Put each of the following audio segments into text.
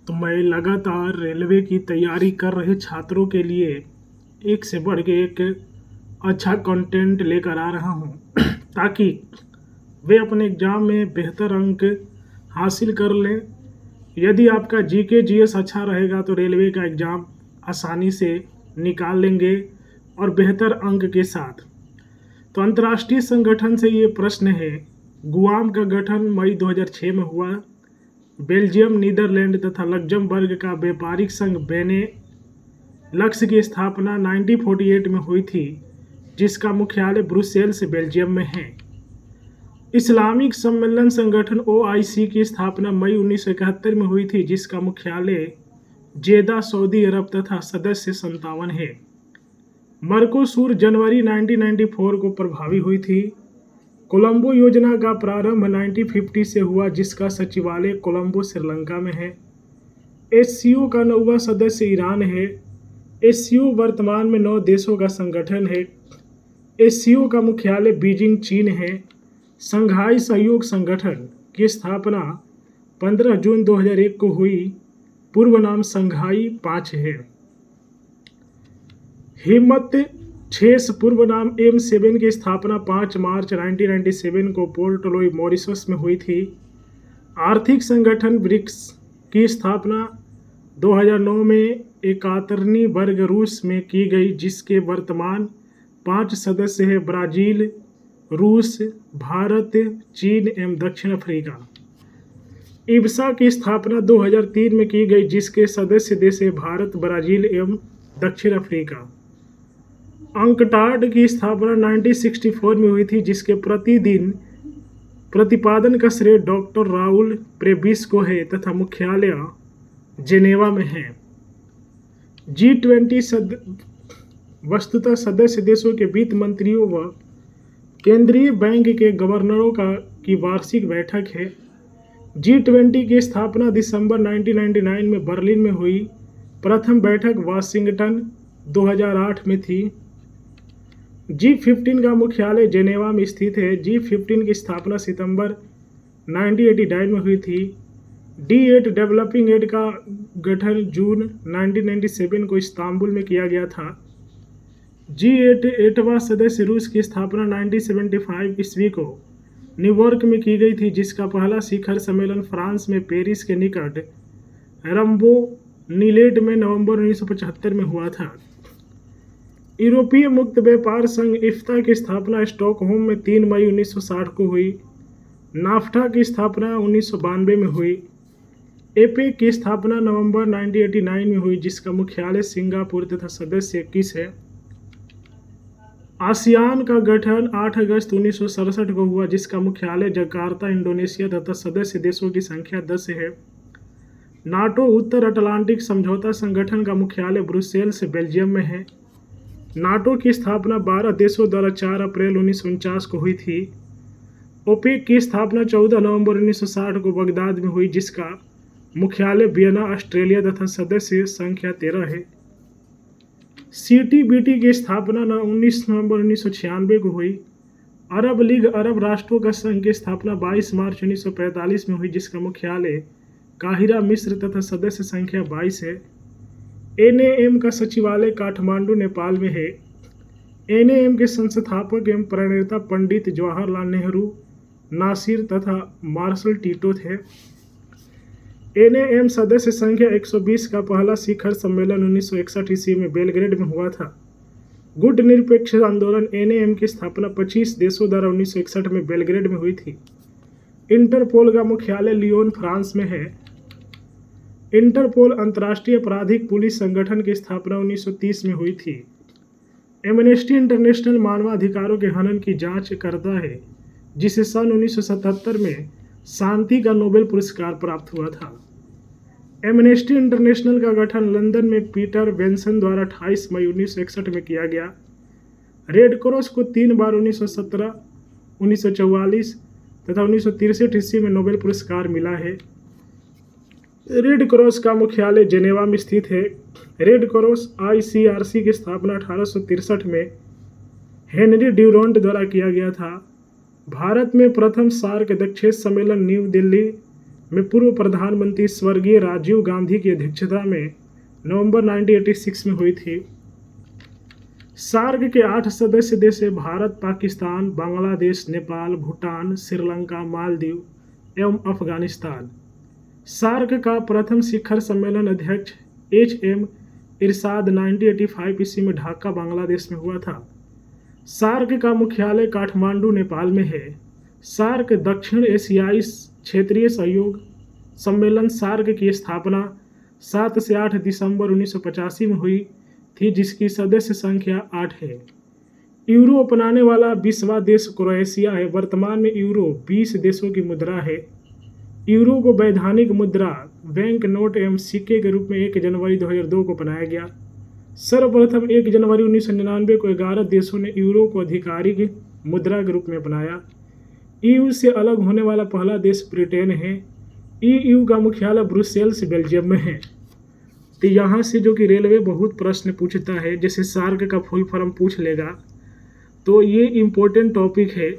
तो मैं लगातार रेलवे की तैयारी कर रहे छात्रों के लिए एक से बढ़ के एक अच्छा कंटेंट लेकर आ रहा हूँ ताकि वे अपने एग्ज़ाम में बेहतर अंक हासिल कर लें। यदि आपका जीके जीएस अच्छा रहेगा तो रेलवे का एग्ज़ाम आसानी से निकाल लेंगे और बेहतर अंक के साथ। तो अंतर्राष्ट्रीय संगठन से ये प्रश्न है, गुआम का गठन मई 2006 में हुआ। बेल्जियम, नीदरलैंड तथा लक्जमबर्ग का व्यापारिक संघ बेने लक्स की स्थापना 1948 में हुई थी, जिसका मुख्यालय ब्रुसेल्स बेल्जियम में है। इस्लामिक सम्मेलन संगठन OIC की स्थापना मई 1971 में हुई थी, जिसका मुख्यालय जेदा, सऊदी अरब तथा सदस्य 57 है। मर्कोसूर जनवरी 1994 को प्रभावी हुई थी। कोलंबो योजना का प्रारंभ 1950 से हुआ, जिसका सचिवालय कोलंबो, श्रीलंका में है। SCO का 9वां सदस्य ईरान है। SCO वर्तमान में 9 देशों का संगठन है। SCO का मुख्यालय बीजिंग, चीन है। संघाई सहयोग संगठन की स्थापना 15 जून 2001 को हुई। पूर्व नाम संघाई 5 है। हिम्मत 6 पूर्व नाम M7 की स्थापना 5 मार्च 1997 को पोर्ट लुई, मॉरिशस में हुई थी। आर्थिक संगठन ब्रिक्स की स्थापना 2009 में 71वीं वर्ग रूस में की गई, जिसके वर्तमान 5 सदस्य हैं: ब्राज़ील, रूस, भारत, चीन एवं दक्षिण अफ्रीका। इब्सा की स्थापना 2003 में की गई, जिसके सदस्य देश हैं भारत, ब्राज़ील एवं दक्षिण अफ्रीका। अंकटाड की स्थापना 1964 में हुई थी, जिसके प्रतिपादन का श्रेय डॉक्टर राउल प्रेबिस को है तथा मुख्यालय जेनेवा में है। G20 वस्तुतः सदस्य देशों के वित्त मंत्रियों व केंद्रीय बैंक के गवर्नरों की वार्षिक बैठक है। G20 की स्थापना दिसंबर 1999 में बर्लिन में हुई। प्रथम बैठक वाशिंगटन 2008 में थी। G15 का मुख्यालय जेनेवा में स्थित है। G15 की स्थापना सितंबर 1989 में हुई थी। D8 डेवलपिंग एड का गठन जून 1997 को इस्तांबुल में किया गया था। G8 8वां सदस्य रूस की स्थापना 1975 ईस्वी को न्यूयॉर्क में की गई थी, जिसका पहला शिखर सम्मेलन फ्रांस में पेरिस के निकट रम्बो-नीलेट में नवंबर 1975 में हुआ था। यूरोपीय मुक्त व्यापार संघ इफ्ता की स्थापना स्टॉकहोम में 3 मई 1960 को हुई। नाफ्टा की स्थापना 1992 में हुई। एपेक की स्थापना नवंबर 1989 में हुई, जिसका मुख्यालय सिंगापुर तथा सदस्य 21 है। आसियान का गठन 8 अगस्त 1967 को हुआ, जिसका मुख्यालय जकार्ता, इंडोनेशिया तथा सदस्य देशों की संख्या 10 है। नाटो उत्तर अटलांटिक समझौता संगठन का मुख्यालय ब्रुसेल्स बेल्जियम में है। नाटो की स्थापना 12 देशों द्वारा 4 अप्रैल 1949 को हुई थी। ओपेक की स्थापना 14 नवंबर 1960 को बगदाद में हुई, जिसका मुख्यालय वियना, ऑस्ट्रेलिया तथा सदस्य संख्या 13 है। CTBT की स्थापना 19 नवंबर 1996 को हुई। अरब लीग अरब राष्ट्रों का संघ की स्थापना 22 मार्च 1945 में हुई, जिसका मुख्यालय काहिरा, मिस्र तथा सदस्य संख्या 22 है। NAM का सचिवालय काठमांडू, नेपाल में है। NAM के संस्थापक एवं प्रणेता पंडित जवाहरलाल नेहरू, नासिर तथा मार्शल टीटो थे। NAM सदस्य संख्या 120 का पहला शिखर सम्मेलन 1961 ईस्वी में बेलग्रेड में हुआ था। गुट निरपेक्ष आंदोलन NAM की स्थापना 25 देशों द्वारा 1961 में बेलग्रेड में हुई थी। इंटरपोल का मुख्यालय लियोन, फ्रांस में है। इंटरपोल अंतर्राष्ट्रीय आपराधिक पुलिस संगठन की स्थापना 1930 में हुई थी। एमनेस्टी इंटरनेशनल मानवाधिकारों के हनन की जांच करता है, जिसे सन 1977 में शांति का नोबेल पुरस्कार प्राप्त हुआ था। एमनेस्टी इंटरनेशनल का गठन लंदन में पीटर बेंसन द्वारा 28 मई 1961 में किया गया। रेड क्रॉस को 3 बार 1917, 1944 तथा 1963 ईस्वी में नोबेल पुरस्कार मिला है। रेड क्रॉस का मुख्यालय जेनेवा में स्थित है। रेड क्रॉस ICRC की स्थापना 1863 में हेनरी ड्यूरॉन्ट द्वारा किया गया था। भारत में प्रथम सार्क दक्षेश सम्मेलन न्यू दिल्ली में पूर्व प्रधानमंत्री स्वर्गीय राजीव गांधी की अध्यक्षता में नवंबर 1986 में हुई थी। सार्क के 8 सदस्य देश हैं भारत, पाकिस्तान, बांग्लादेश, नेपाल, भूटान, श्रीलंका, मालदीव एवं अफगानिस्तान। सार्क का प्रथम शिखर सम्मेलन अध्यक्ष HM इरशाद 1985 ईस्वी में ढाका, बांग्लादेश में हुआ था। सार्क का मुख्यालय काठमांडू, नेपाल में है। सार्क दक्षिण एशियाई क्षेत्रीय सहयोग सम्मेलन सार्क की स्थापना 7 से 8 दिसंबर 1985 में हुई थी, जिसकी सदस्य संख्या 8 है। यूरो अपनाने वाला 20वां देश क्रोएशिया है। वर्तमान में यूरो 20 देशों की मुद्रा है। यूरो को वैधानिक मुद्रा, बैंक नोट एवं सिक्के के रूप में 1 जनवरी 2002 को अपनाया गया। सर्वप्रथम 1 जनवरी 1999 को 11 देशों ने यूरो को आधिकारिक मुद्रा के रूप में अपनाया। EU से अलग होने वाला पहला देश ब्रिटेन है। EU का मुख्यालय ब्रुसेल्स, बेल्जियम में है। तो यहाँ से जो कि रेलवे बहुत प्रश्न पूछता है, जैसे सार्क का फुल फॉर्म पूछ लेगा, तो ये इम्पोर्टेंट टॉपिक है।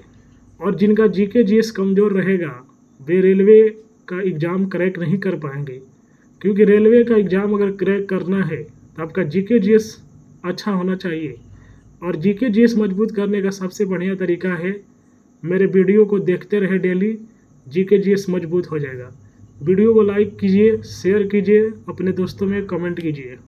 और जिनका GK GS कमज़ोर रहेगा वे रेलवे का एग्ज़ाम क्रैक नहीं कर पाएंगे, क्योंकि रेलवे का एग्ज़ाम अगर क्रैक करना है तो आपका GK GS अच्छा होना चाहिए। और GK GS मजबूत करने का सबसे बढ़िया तरीका है मेरे वीडियो को देखते रहे डेली, GK GS मजबूत हो जाएगा। वीडियो को लाइक कीजिए, शेयर कीजिए, अपने दोस्तों में कमेंट कीजिए।